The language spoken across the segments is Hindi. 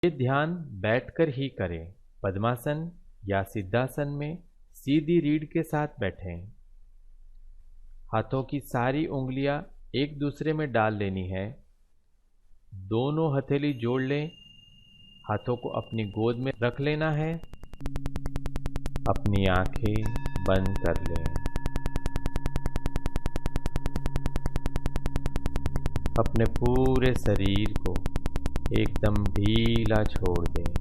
ये ध्यान बैठकर ही करें। पद्मासन या सिद्धासन में सीधी रीढ़ के साथ बैठें। हाथों की सारी उंगलियां एक दूसरे में डाल लेनी है। दोनों हथेली जोड़ लें। हाथों को अपनी गोद में रख लेना है। अपनी आंखें बंद कर लें। अपने पूरे शरीर को एकदम ढीला छोड़ दें।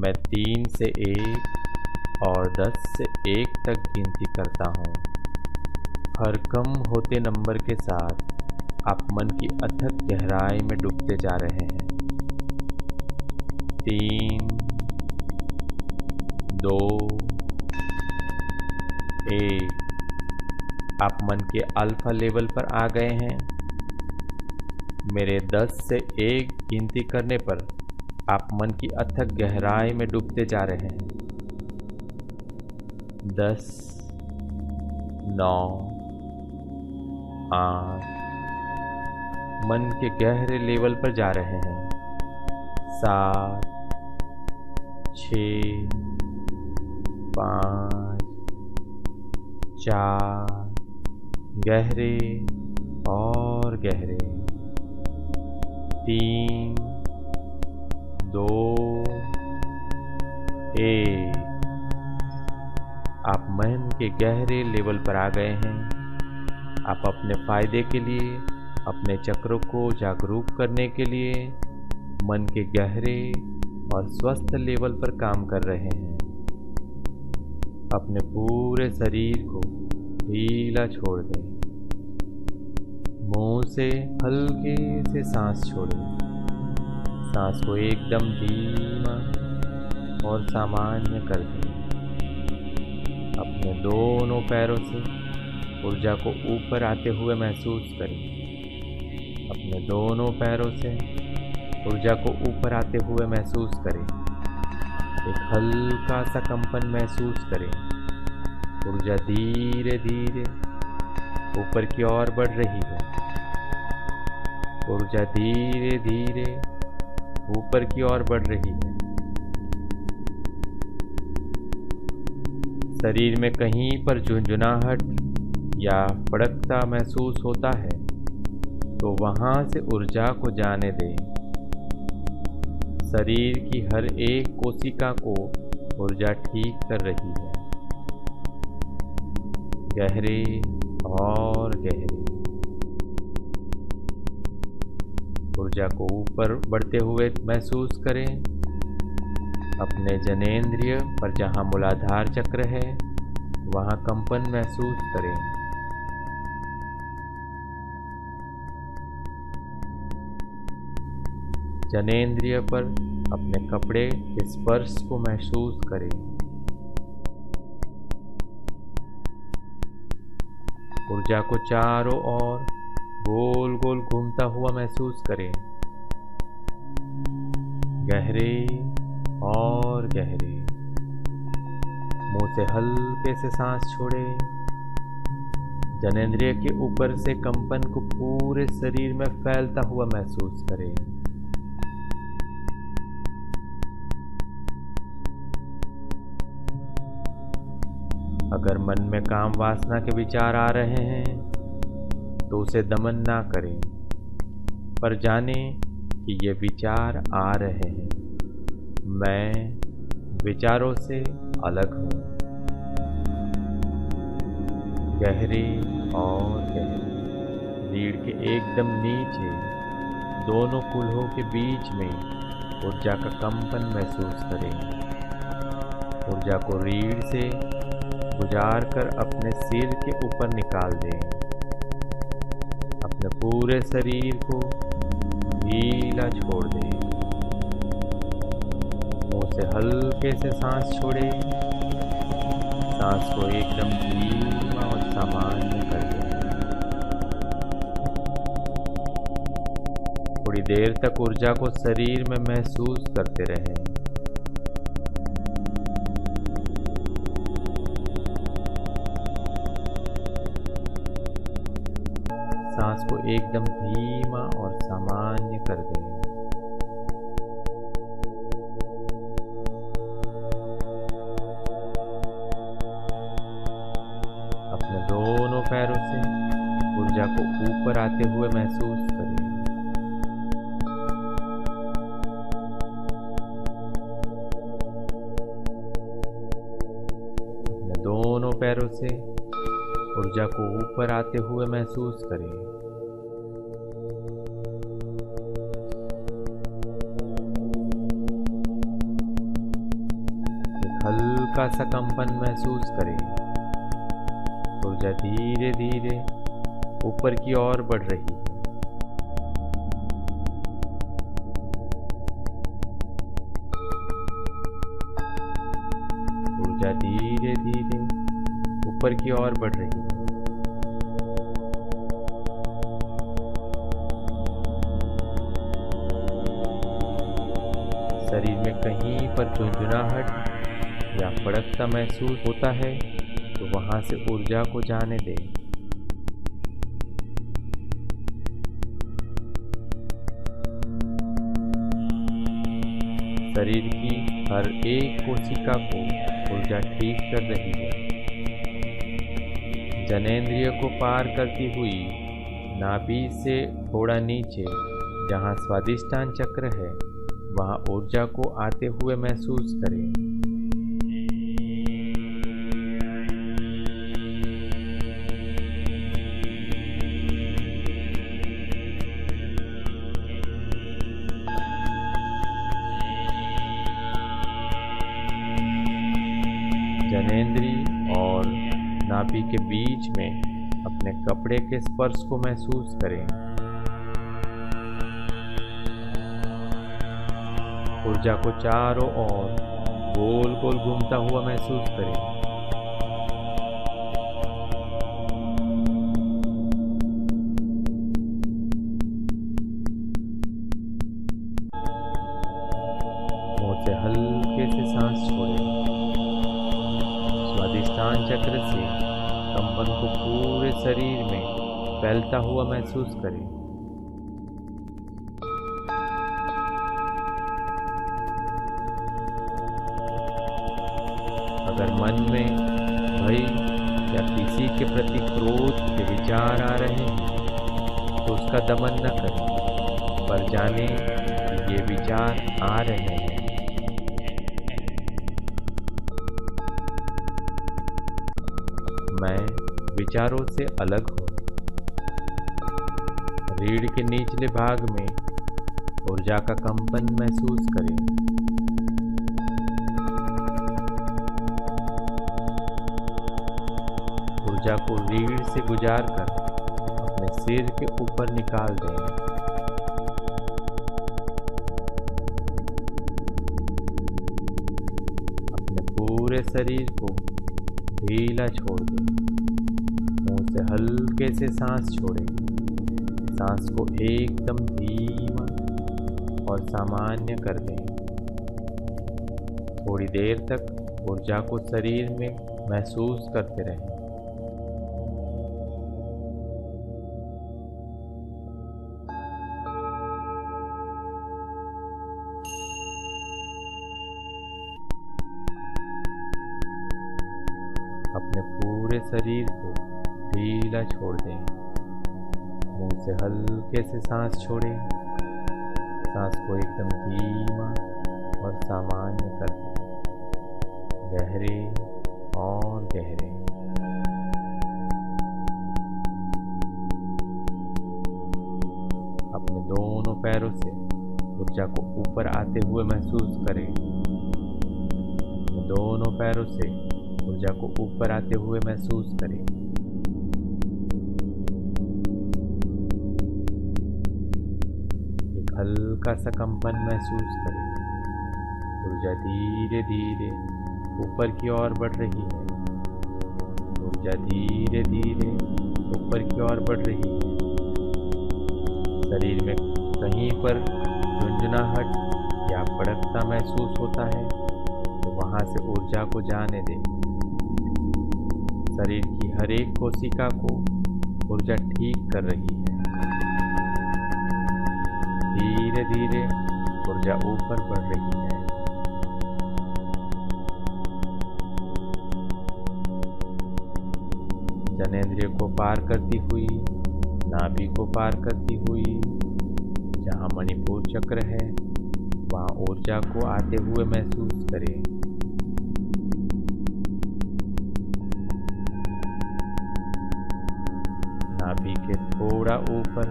मैं 3 से 1 और 10 से 1 तक गिनती करता हूँ। हर कम होते नंबर के साथ आप मन की अथक गहराई में डूबते जा रहे हैं। 3, 2, 1। आप मन के अल्फा लेवल पर आ गए हैं। मेरे 10 से 1 गिनती करने पर आप मन की अथक गहराई में डूबते जा रहे हैं। 10, 9, 8। मन के गहरे लेवल पर जा रहे हैं। 7, 6, 5, 4। गहरे और गहरे। 3, 2, 1। आप मन के गहरे लेवल पर आ गए हैं। आप अपने फायदे के लिए, अपने चक्रों को जागरूक करने के लिए मन के गहरे और स्वस्थ लेवल पर काम कर रहे हैं। अपने पूरे शरीर को ढीला छोड़ दें। मुंह से हल्के से सांस छोड़ें। सांस को एकदम धीमा और सामान्य कर दें। अपने दोनों पैरों से ऊर्जा को ऊपर आते हुए महसूस करें। अपने दोनों पैरों से ऊर्जा को ऊपर आते हुए महसूस करें। एक हल्का सा कंपन महसूस करें। ऊर्जा धीरे धीरे ऊपर की ओर बढ़ रही है। ऊर्जा धीरे धीरे ऊपर की ओर बढ़ रही है। शरीर में कहीं पर झुंझुनाहट या फड़कता महसूस होता है तो वहां से ऊर्जा को जाने दें। शरीर की हर एक कोशिका को ऊर्जा ठीक कर रही है। गहरे और गहरे। ऊर्जा को ऊपर बढ़ते हुए महसूस करें। अपने जनेंद्रिय पर जहां मूलाधार चक्र है वहां कंपन महसूस करें। जनेंद्रिय पर अपने कपड़े के स्पर्श को महसूस करें। ऊर्जा को चारों ओर गोल गोल घूमता हुआ महसूस करें। गहरे और गहरे। मुंह से हल्के से सांस छोड़ें। जनेंद्रिय के ऊपर से कंपन को पूरे शरीर में फैलता हुआ महसूस करें। अगर मन में काम वासना के विचार आ रहे हैं तो उसे दमन ना करें, पर जानें कि ये विचार आ रहे हैं। मैं विचारों से अलग हूँ। गहरे और गहरे। रीढ़ के एकदम नीचे दोनों कूल्हों के बीच में ऊर्जा का कंपन महसूस करें। ऊर्जा को रीढ़ से गुजार कर अपने सिर के ऊपर निकाल दें। अपने पूरे शरीर को ढीला छोड़ दें। मुंह से हल्के से सांस छोड़ें। सांस को एकदम धीमा और सामान्य कर दें। थोड़ी देर तक ऊर्जा को शरीर में महसूस करते रहें। सांस को एकदम धीमा और सामान्य कर दें। ऊपर आते हुए महसूस करें। अपने दोनों पैरों से ऊर्जा को ऊपर आते हुए महसूस करें। एक हल्का सा कंपन महसूस करें। ऊर्जा धीरे धीरे ऊपर की ओर बढ़ रही है। ऊर्जा धीरे धीरे ऊपर की ओर बढ़ रही है। शरीर में कहीं पर झुंझुनाहट या फड़कता महसूस होता है तो वहां से ऊर्जा को जाने दें। शरीर की हर एक कोशिका को ऊर्जा ठीक कर रही है। जनेंद्रिय को पार करती हुई नाभि से थोड़ा नीचे जहां स्वादिष्टान चक्र है वहां ऊर्जा को आते हुए महसूस करें। जनेंद्रिय और नाभि के बीच में अपने कपड़े के स्पर्श को महसूस करें। ऊर्जा को चारों ओर गोल गोल घूमता हुआ महसूस करें। मुंह से हल्के से सांस छोड़ें। स्वादिष्टान चक्र से कंपन को पूरे शरीर में फैलता हुआ महसूस करें। अगर मन में भय या किसी के प्रति क्रोध के विचार आ रहे हैं तो उसका दमन न करें, पर जानें कि ये विचार आ रहे हैं। मैं विचारों से अलग हूँ। रीढ़ के निचले भाग में ऊर्जा का कंपन महसूस करें। ऊर्जा को रीढ़ से गुजारकर अपने सिर के ऊपर निकाल दें। अपने पूरे शरीर को ढीला छोड़ दें। मुंह से हल्के से सांस छोड़ें। सांस को एकदम धीमा और सामान्य कर दें। थोड़ी देर तक ऊर्जा को शरीर में महसूस करते रहें। अपने पूरे शरीर को ढीला छोड़ दें। मुंह से हल्के से सांस छोड़ें। सांस को एकदम धीमा और सामान्य कर दें। गहरे और गहरे। अपने दोनों पैरों से ऊर्जा को ऊपर आते हुए महसूस करें। अपने दोनों पैरों से ऊर्जा को ऊपर आते हुए महसूस करें। एक हल्का सा कंपन महसूस करें। ऊर्जा धीरे धीरे ऊपर की ओर बढ़ रही है। ऊर्जा धीरे धीरे ऊपर की ओर बढ़ रही है। शरीर में कहीं पर झुंझुनाहट या फड़कता महसूस होता है तो वहां से ऊर्जा को जाने दें। शरीर की हर एक कोशिका को ऊर्जा ठीक कर रही है। धीरे धीरे ऊर्जा ऊपर बढ़ रही है। जनेंद्रिय को पार करती हुई नाभि को पार करती हुई जहाँ मणिपुर चक्र है वहाँ ऊर्जा को आते हुए महसूस करें। नाभि के थोड़ा ऊपर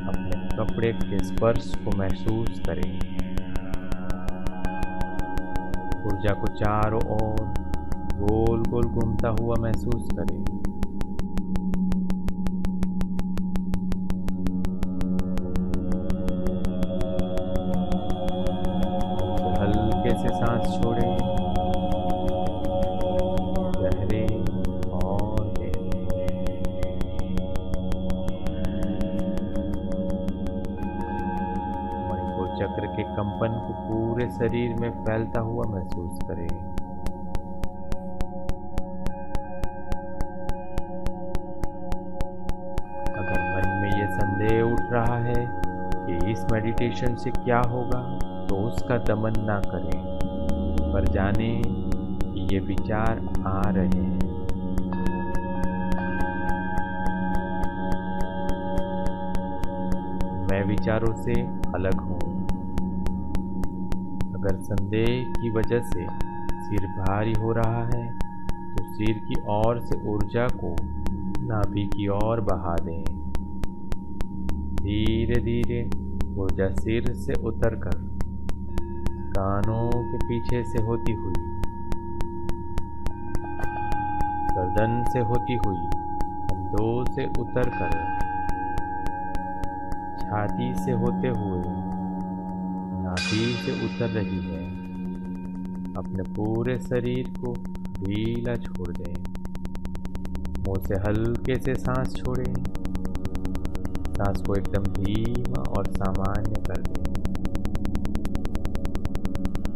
अपने कपड़े के स्पर्श को महसूस करें। ऊर्जा को चारों ओर गोल गोल घूमता हुआ महसूस करें। हल्के से सांस छोड़ें, गहरे और गहरे। मणिपुर चक्र के कंपन को पूरे शरीर में फैलता हुआ महसूस करें। अगर मन में ये संदेह उठ रहा है कि इस मेडिटेशन से क्या होगा, तो उसका दमन ना करें, पर जाने कि ये विचार आ रहे हैं। मैं विचारों से अलग हूँ। अगर संदेह की वजह से सिर भारी हो रहा है तो सिर की ओर से ऊर्जा को नाभि की ओर बहा दें। धीरे धीरे ऊर्जा सिर से उतरकर कानों के पीछे से होती हुई, गर्दन से होती हुई, कंधों से उतरकर छाती से होते हुए नाभि से उतर रही है। अपने पूरे शरीर को ढीला छोड़ दें। मुंह से हल्के से सांस छोड़ें। सांस को एकदम धीमा और सामान्य कर दें।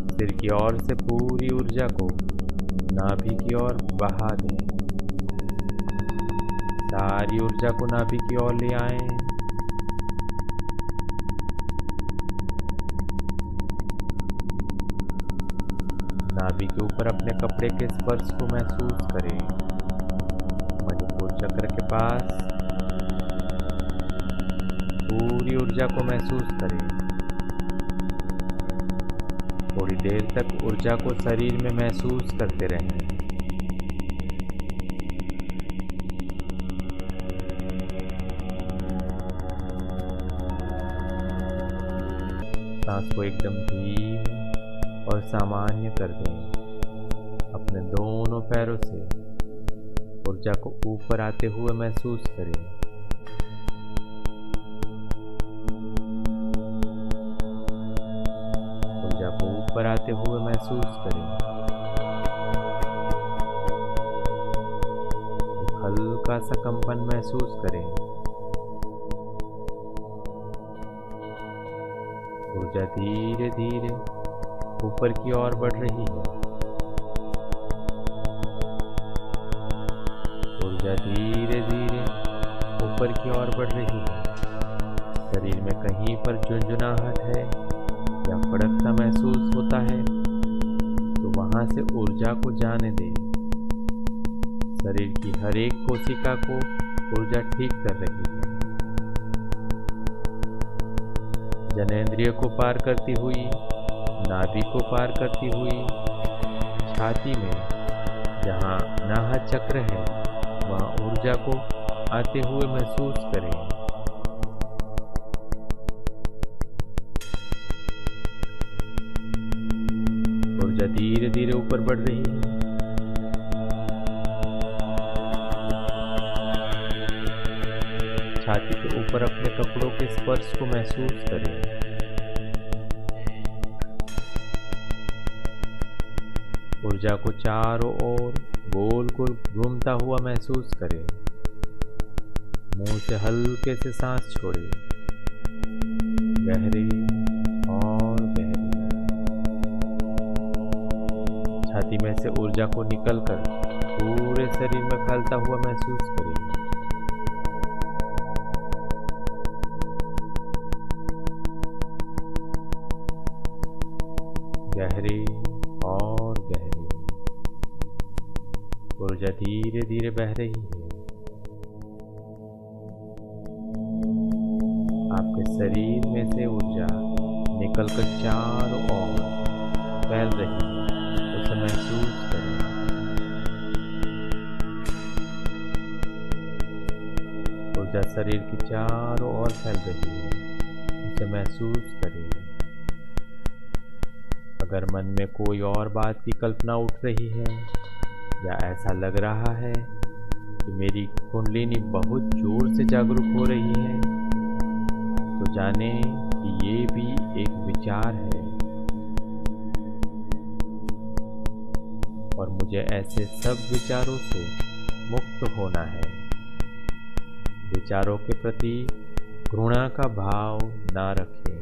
सिर की ओर से पूरी ऊर्जा को नाभि की ओर बहा दें। सारी ऊर्जा को नाभि की ओर ले आएं। नाभि के ऊपर अपने कपड़े के स्पर्श को महसूस करें। मणिपुर चक्र के पास पूरी ऊर्जा को महसूस करें। थोड़ी देर तक ऊर्जा को शरीर में महसूस करते रहें। सांस को एकदम धीमे और सामान्य कर दें। अपने दोनों पैरों से ऊर्जा को ऊपर आते हुए महसूस करें। ऊर्जा को ऊपर आते हुए महसूस करें। एक हल्का सा कंपन महसूस करें। ऊर्जा धीरे धीरे ऊपर की ओर बढ़ रही है। ऊर्जा धीरे धीरे ऊपर की ओर बढ़ रही है। शरीर में कहीं पर झुंझुनाहट है या फड़कता महसूस होता है तो वहां से ऊर्जा को जाने दें। शरीर की हर एक कोशिका को ऊर्जा ठीक कर रही है। जननेंद्रिय को पार करती हुई, नाभि को पार करती हुई, छाती में जहाँ नाहक चक्र है वहाँ ऊर्जा को आते हुए महसूस करें। ऊर्जा धीरे धीरे ऊपर बढ़ रही है। छाती के ऊपर अपने कपड़ों के स्पर्श को महसूस करें। ऊर्जा को चारों ओर गोल गोल घूमता हुआ महसूस करें। मुंह से हल्के से सांस छोड़ें। गहरे और गहरे। छाती में से ऊर्जा को निकलकर पूरे शरीर में फैलता हुआ महसूस करें। गहरे और गहरे। ऊर्जा धीरे धीरे बह रही है। आपके शरीर में से ऊर्जा निकलकर चारों ओर फैल रही है, उसे महसूस करें। ऊर्जा शरीर की चारों ओर फैल रही है, उसे महसूस करें। अगर मन में कोई और बात की कल्पना उठ रही है या ऐसा लग रहा है कि मेरी कुंडलिनी बहुत जोर से जागरूक हो रही है, तो जाने कि ये भी एक विचार है और मुझे ऐसे सब विचारों से मुक्त होना है। विचारों के प्रति घृणा का भाव ना रखें,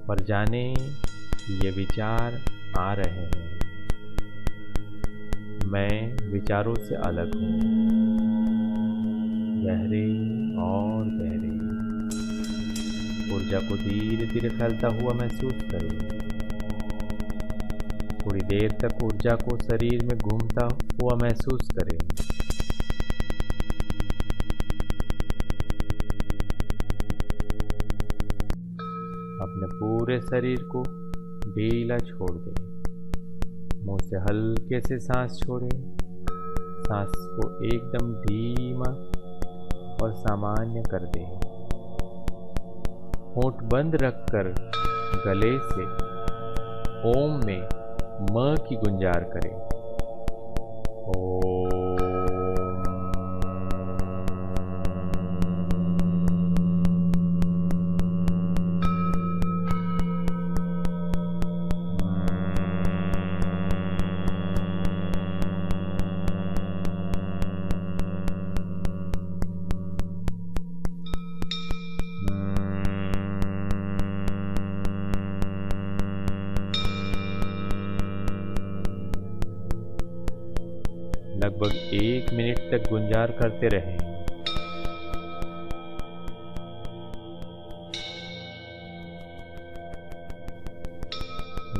पर जाने कि ये विचार आ रहे हैं। मैं विचारों से अलग हूँ। गहरे और गहरे ऊर्जा को धीरे धीरे फैलता हुआ महसूस करें। थोड़ी देर तक ऊर्जा को शरीर में घूमता हुआ महसूस करें। अपने पूरे शरीर को ढीला छोड़ दें। मुंह से हल्के से सांस छोड़ें। सांस को एकदम धीमा और सामान्य कर दें। होंठ बंद रखकर गले से ओम में म की गुंजार करें। ओम। लगभग 1 मिनट तक गुंजार करते रहें।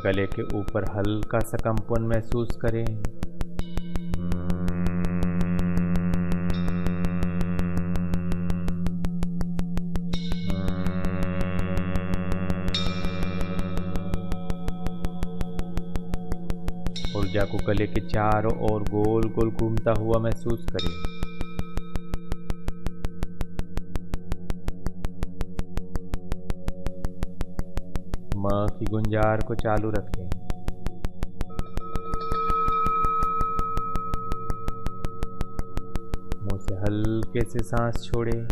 गले के ऊपर हल्का सा कंपन महसूस करें। ऊर्जा को गले के चारों ओर गोल गोल घूमता हुआ महसूस करें। मां की गुंजार को चालू रखें। मुंह से हल्के से सांस छोड़ें।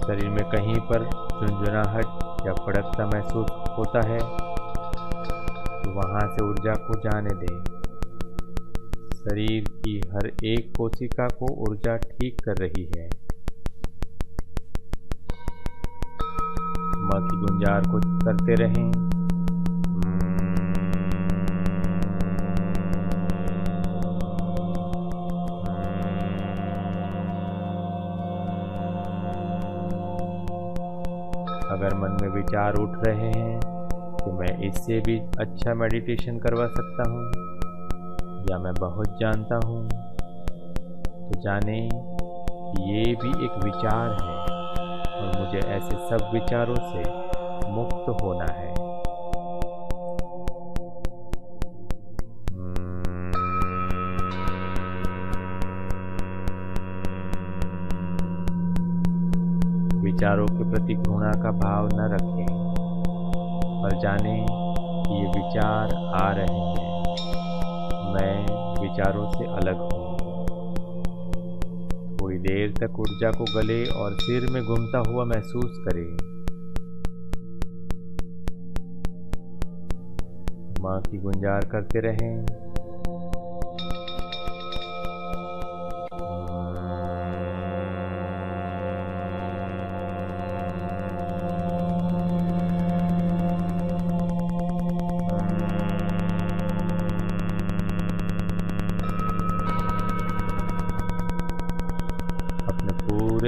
शरीर में कहीं पर झुंझुनाहट या फड़कता महसूस होता है तो वहां से ऊर्जा को जाने दें। शरीर की हर एक कोशिका को ऊर्जा ठीक कर रही है। मां की गुंजार को करते रहें। अगर मन में विचार उठ रहे हैं कि मैं इससे भी अच्छा मेडिटेशन करवा सकता हूँ या मैं बहुत जानता हूँ, तो जाने कि ये भी एक विचार है और मुझे ऐसे सब विचारों से मुक्त होना है। विचारों के प्रति घृणा का भाव न रखें, पर जाने कि ये विचार आ रहे हैं। मैं विचारों से अलग हूँ। थोड़ी देर तक ऊर्जा को गले और सिर में घूमता हुआ महसूस करें। मां की गुंजार करते रहें।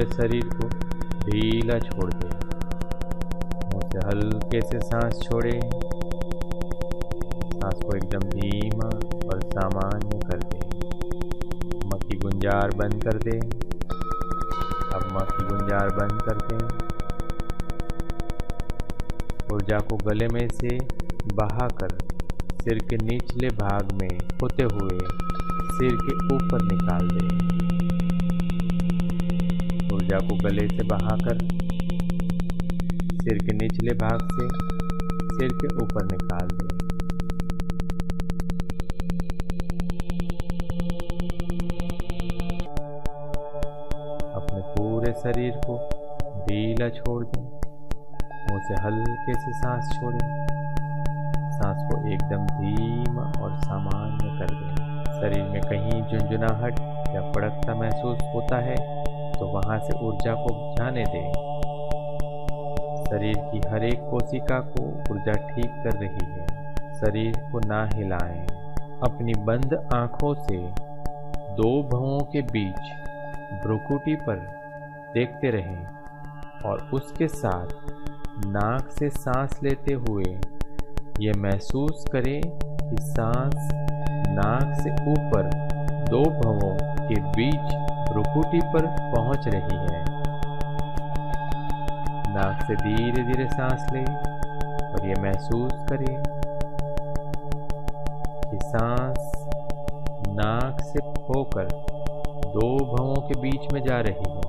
पूरे शरीर को ढीला छोड़ दें। मुंह से हल्के से सांस छोड़ें। सांस को एकदम धीमा और सामान्य कर दें। माँ की गुंजार बंद कर दें। अब माँ की गुंजार बंद कर दें। ऊर्जा को गले में से बहाकर सिर के निचले भाग में होते हुए सिर के ऊपर निकाल दें। ऊर्जा को गले से बहाकर सिर के निचले भाग से सिर के ऊपर निकाल दें। अपने पूरे शरीर को ढीला छोड़ दें। मुंह से हल्के से सांस छोड़ें। सांस को एकदम धीमा और सामान्य कर दें। शरीर में कहीं झुंझुनाहट या फड़कता महसूस होता है तो वहां से ऊर्जा को जाने दें। शरीर की हर एक कोशिका को ऊर्जा ठीक कर रही है। शरीर को ना हिलाएं। अपनी बंद आंखों से दो भवों के बीच भ्रुकुटी पर देखते रहें और उसके साथ नाक से सांस लेते हुए ये महसूस करें कि सांस नाक से ऊपर दो भवों के बीच भ्रुकुटी पर पहुंच रही है। नाक से धीरे धीरे सांस लें और ये महसूस करें कि सांस नाक से होकर दो भवों के बीच में जा रही है।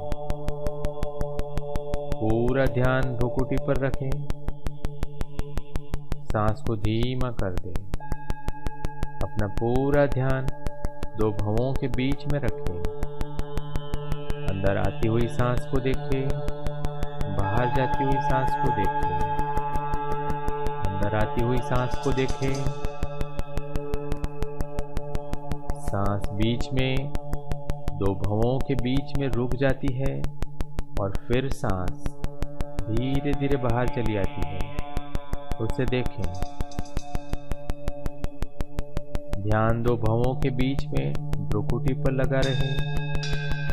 पूरा ध्यान भ्रुकुटी पर रखें। सांस को धीमा कर दें। अपना पूरा ध्यान दो भवों के बीच में रखें। अंदर आती हुई सांस को देखें। बाहर जाती हुई सांस को देखें। अंदर आती हुई सांस को देखें। सांस बीच में दो भवों के बीच में रुक जाती है और फिर सांस धीरे धीरे बाहर चली आती है। उसे देखें। ध्यान दो भवों के बीच में भ्रुकुटी पर लगा रहे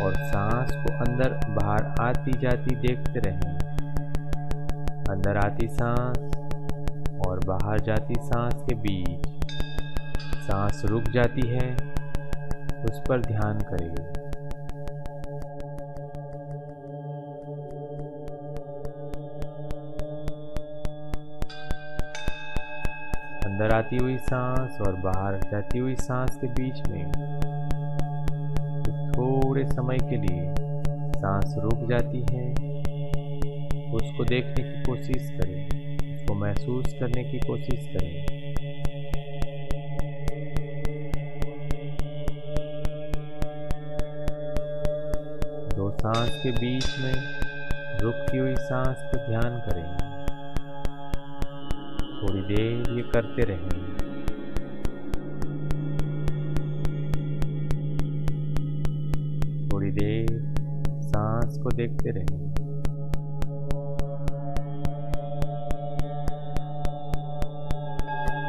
और सांस को अंदर बाहर आती जाती देखते रहें। अंदर आती सांस और बाहर जाती सांस के बीच सांस रुक जाती है, उस पर ध्यान करें। अंदर आती हुई सांस और बाहर जाती हुई सांस के बीच में थोड़े समय के लिए सांस रुक जाती है। उसको देखने की कोशिश करें, उसको महसूस करने की कोशिश करें। दो सांस के बीच में रुकती हुई सांस पर ध्यान करें। थोड़ी देर ये करते रहें। थोड़ी देर सांस को देखते रहें।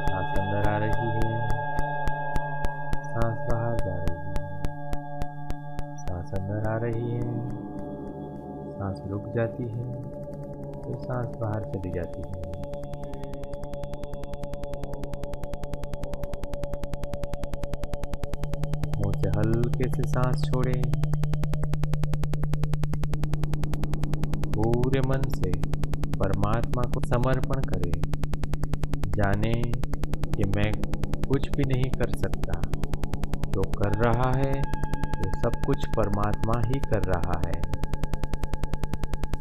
सांस अंदर आ रही है, सांस बाहर जा रही है। सांस अंदर आ रही है, सांस रुक जाती है, तो सांस बाहर चली जाती है। मुंह से हल्के से सांस छोड़ें। पूरे मन से परमात्मा को समर्पण करें। जाने कि मैं कुछ भी नहीं कर सकता, जो कर रहा है वो सब कुछ परमात्मा ही कर रहा है।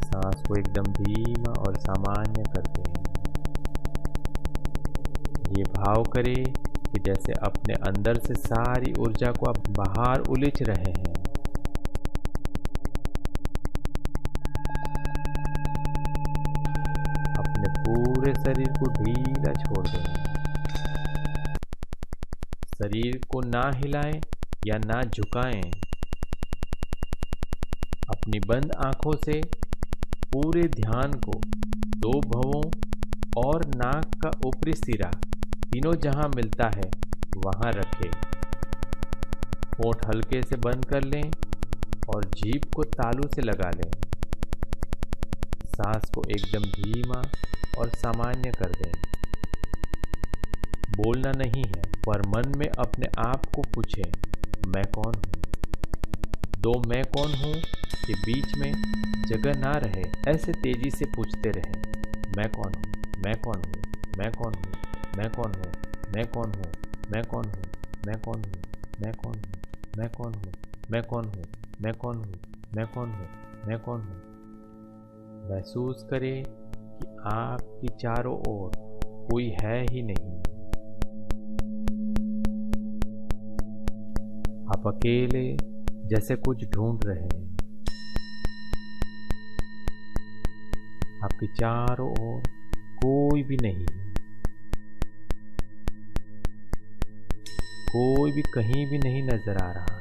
सांस को एकदम धीमा और सामान्य कर दें। ये भाव करें कि जैसे अपने अंदर से सारी ऊर्जा को आप बाहर उलीच रहे हैं। अपने पूरे शरीर को ढीला छोड़ दें। शरीर को ना हिलाएं या ना झुकाएं। अपनी बंद आंखों से पूरे ध्यान को दो भवों और नाक का ऊपरी सिरा तीनों जहां मिलता है वहां रखें। होंठ हल्के से बंद कर लें और जीभ को तालू से लगा लें। सांस को एकदम धीमा और सामान्य कर दें। बोलना नहीं है, पर मन में अपने आप को पूछें, मैं कौन हूँ। दो मैं कौन हूँ के बीच में जगह ना रहे, ऐसे तेजी से पूछते रहें, मैं कौन हूँ, मैं कौन हूँ, मैं कौन हूँ, मैं कौन हूँ, मैं कौन हूँ, मैं कौन हूँ, मैं कौन हूँ, मैं कौन हूँ, मैं कौन हूँ, मैं कौन हूँ, मैं कौन हूँ, मैं कौन हूँ, मैं कौन हूँ। महसूस करें कि आपकी चारों ओर कोई है ही नहीं। आप अकेले जैसे कुछ ढूंढ रहे हैं। आपके चारों ओर कोई भी नहीं है, कोई भी कहीं भी नहीं नजर आ रहा।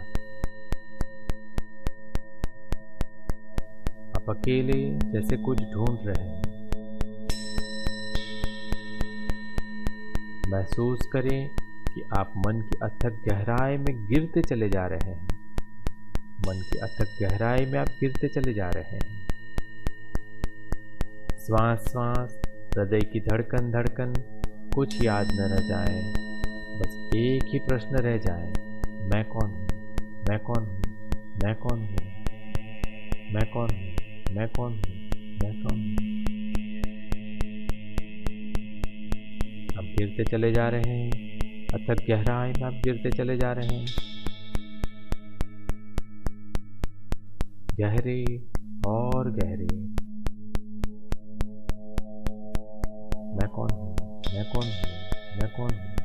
आप अकेले जैसे कुछ ढूंढ रहे हैं। महसूस करें कि आप मन की अथक गहराई में गिरते चले जा रहे हैं। मन की अथक गहराई में आप गिरते चले जा रहे हैं। श्वास श्वास, हृदय की धड़कन धड़कन, कुछ याद न रह जाए। बस एक ही प्रश्न रह जाए, मैं कौन हूँ, मैं कौन हूँ, मैं कौन हूँ, मैं कौन हूँ, मैं कौन हूँ, मैं कौन हूँ। आप गिरते चले जा रहे हैं, अथक गहराई में आप गिरते चले जा रहे हैं। गहरे और गहरे। मैं कौन हूँ, मैं कौन हूँ, मैं कौन हूँ।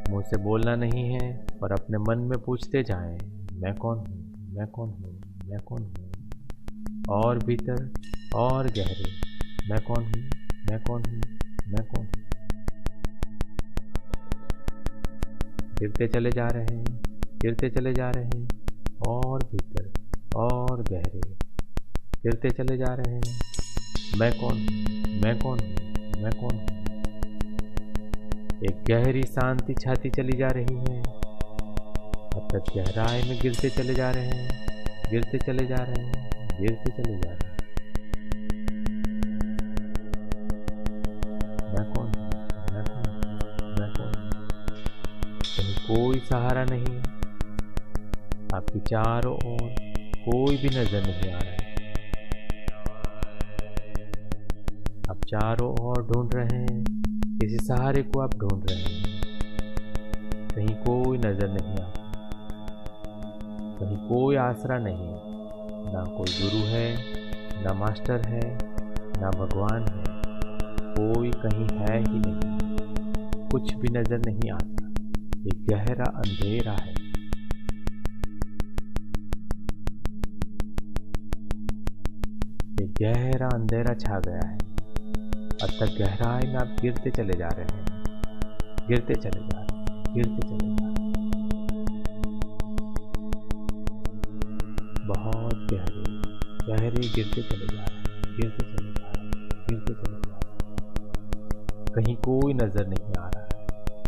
मुँह से बोलना नहीं है, पर अपने मन में पूछते जाएं, मैं कौन हूँ, मैं कौन हूँ, मैं कौन हूँ। और भीतर और गहरे, मैं कौन हूँ, मैं कौन हूँ, मैं कौन हूँ। गिरते चले जा रहे हैं, गिरते चले जा रहे हैं, और भीतर और गहरे, गिरते चले जा रहे हैं। मैं कौन हूँ, मैं कौन हूँ, मैं कौन हूँ। एक गहरी शांति छाती चली जा रही है। अथक गहराई में गिरते चले जा रहे हैं, गिरते चले जा रहे हैं, गिरते चले जा रहे हैं। मैं कौन हूँ, मैं कौन हूँ, मैं कौन हूँ। कहीं कोई सहारा नहीं। आपकी चारों ओर कोई भी नजर नहीं आ रहा है। आप चारों ओर ढूंढ रहे हैं, किसी सहारे को आप ढूंढ रहे हैं। कहीं कोई नजर नहीं आता, कहीं कोई आसरा नहीं। ना कोई गुरु है, ना मास्टर है, ना भगवान है। कोई कहीं है ही नहीं, कुछ भी नजर नहीं आता। एक गहरा अंधेरा है। एक गहरा अंधेरा छा गया है। अथक गहराई में आप गिरते चले जा रहे हैं, गिरते चले जा रहे हैं, गिरते चले जा रहे हैं। बहुत गहरे गहरे गिरते चले जा रहे हैं, गिरते चले जा रहे हैं, गिरते चले जा रहे हैं। कहीं कोई नजर नहीं आ रहा है।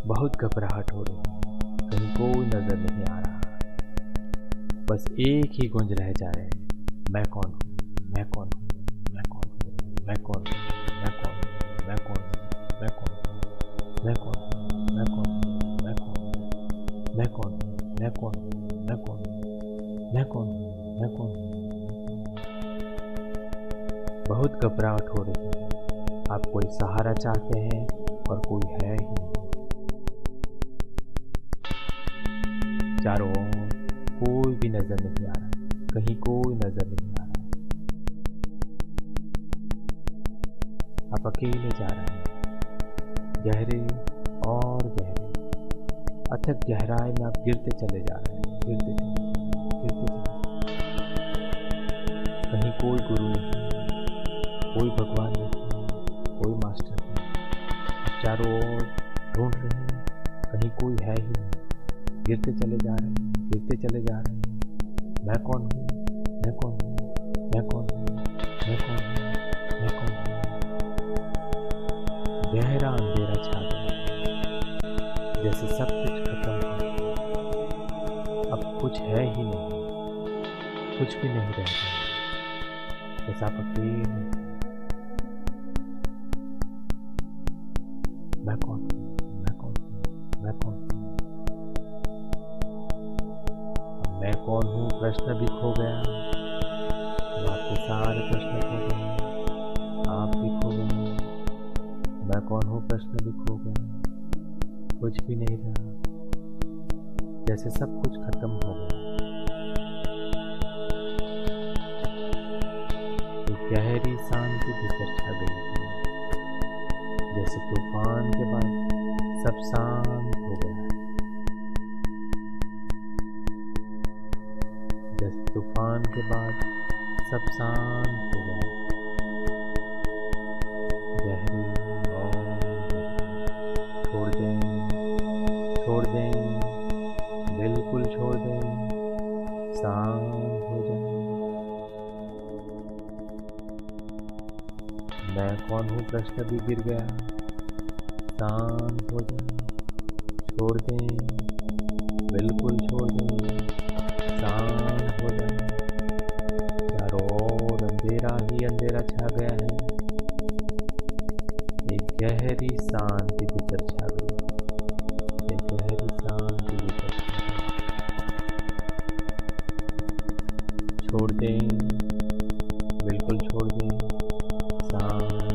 बहुत घबराहट हो रही है। कहीं कोई नजर नहीं आ रहा। बस एक ही गूंज रह जाए, मैं कौन हूँ, मैं कौन हूँ, मैं कौन हूँ, मैं कौन हूँ, मैं कौन हूँ, मैं कौन हूँ, मैं कौन हूँ, मैं कौन हूँ, मैं कौन हूँ, मैं कौन हूँ, मैं कौन हूँ, मैं कौन हूँ, मैं कौन हूँ, मैं कौन हूँ, मैं कौन हूँ। बहुत घबराहट हो रही है। आप कोई सहारा चाहते हैं, और कोई है ही नहीं। चारों ओर कोई भी नजर नहीं आ रहा है। कहीं कोई नजर नहीं आ रहा है। आप अकेले जा रहे हैं, गहरे और गहरे। अथक गहराई में आप गिरते चले जा रहे हैं, गिरते चले, गिरते चले। कहीं कोई गुरु नहीं, कोई भगवान नहीं, कोई मास्टर नहीं। आप चारों ओर ढूंढ रहे हैं, कहीं कोई है ही नहीं। गिरते चले जा रहे हैं, गिरते चले जा रहे हैं। मैं कौन हूँ, मैं कौन हूँ, मैं कौन हूँ, मैं कौन हूँ, मैं कौन हूँ। गहरा अंधेरा छा गया, जैसे सब कुछ खत्म हो, अब कुछ है ही नहीं। कुछ भी नहीं रह गया, बस आप अकेले हैं। मैं कौन हूँ, मैं कौन हूँ, मैं कौन हूँ? अब मैं कौन हूँ प्रश्न भी खो गया, अब आपके सारे प्रश्न खो गए, आप भी खो गए। मैं कौन हूँ प्रश्न भी खो गया, कुछ भी नहीं रहा, जैसे सब कुछ खत्म हो गया। एक गहरी शांति भीतर छा गई थी, जैसे तूफान के बाद सब शांत हो गया। जैसे तूफान के बाद सब शांत हो गया। गहरी और छोड़ दें, छोड़ दें, बिल्कुल छोड़ दें, शांत हो जाए। मैं कौन हूँ प्रश्न भी गिर गया, शांत हो जाए। छोड़ दें, बिल्कुल छोड़ दें, शांत हो जाए। चारों ओर अंधेरा ही अंधेरा छा गया है, एक गहरी शांति भीतर छा गई, एक गहरी शांति भीतर छा गई। छोड़ दें, बिल्कुल छोड़ दें, शांत